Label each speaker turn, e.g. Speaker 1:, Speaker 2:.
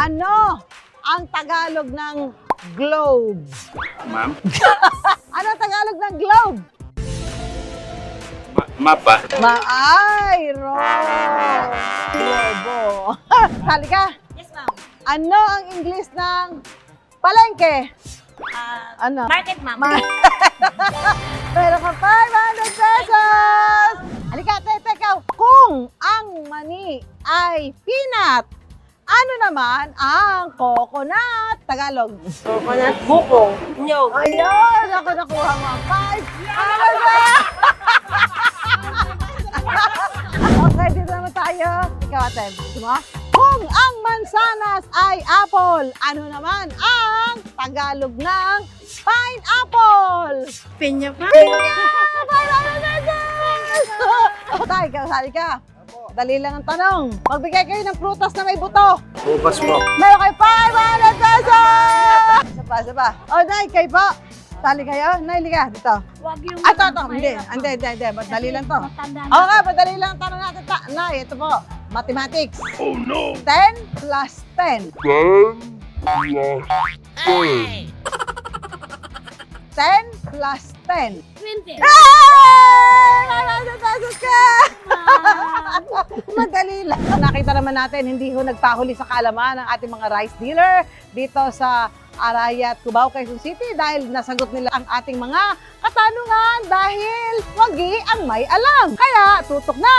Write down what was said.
Speaker 1: Ano ang Tagalog ng globe?
Speaker 2: Ma'am?
Speaker 1: Ano ang Tagalog ng globe?
Speaker 2: Mapa.
Speaker 1: Ay, wrong. Globo. Halika.
Speaker 3: Yes, ma'am.
Speaker 1: Ano ang English ng palengke? Ano?
Speaker 3: Market, ma'am.
Speaker 1: Meron ka 500 pesos! Halika, teka. Kung ang mani ay peanut, ano naman ang coconut? Tagalog.
Speaker 3: Coconut buko. Nyog.
Speaker 1: Ayun! Ako nakuha mo ang 5. Okay, dito naman tayo. Ikaw, ate. Gusto mo? Kung ang mansanas ay apple, ano naman ang Tagalog ng pineapple?
Speaker 3: Pinya pa.
Speaker 1: Tay, kasali ka. Dali lang ang tanong. Magbigay kayo ng prutas na may buto.
Speaker 2: Bukas po.
Speaker 1: Meron kayo 500 pesos! Isa pa. O, Nay, kayo po. Sali kayo. Nay, liga. Dito.
Speaker 3: Wag yung...
Speaker 1: Ito. Hindi. Madali lang to. Okay, madali lang ang tanong natin. Nay, ito po. Mathematics.
Speaker 2: Oh no!
Speaker 1: 10 plus 10. 10 plus 10.
Speaker 3: 20.
Speaker 1: Hey! 500 pesos ka! Madali lang. Nakita naman natin, hindi ho nagpahuli sa kaalaman ng ating mga rice dealer dito sa Arayat, Cubao, Quezon City dahil nasagot nila ang ating mga katanungan dahil wagi ang may alam. Kaya tutok na!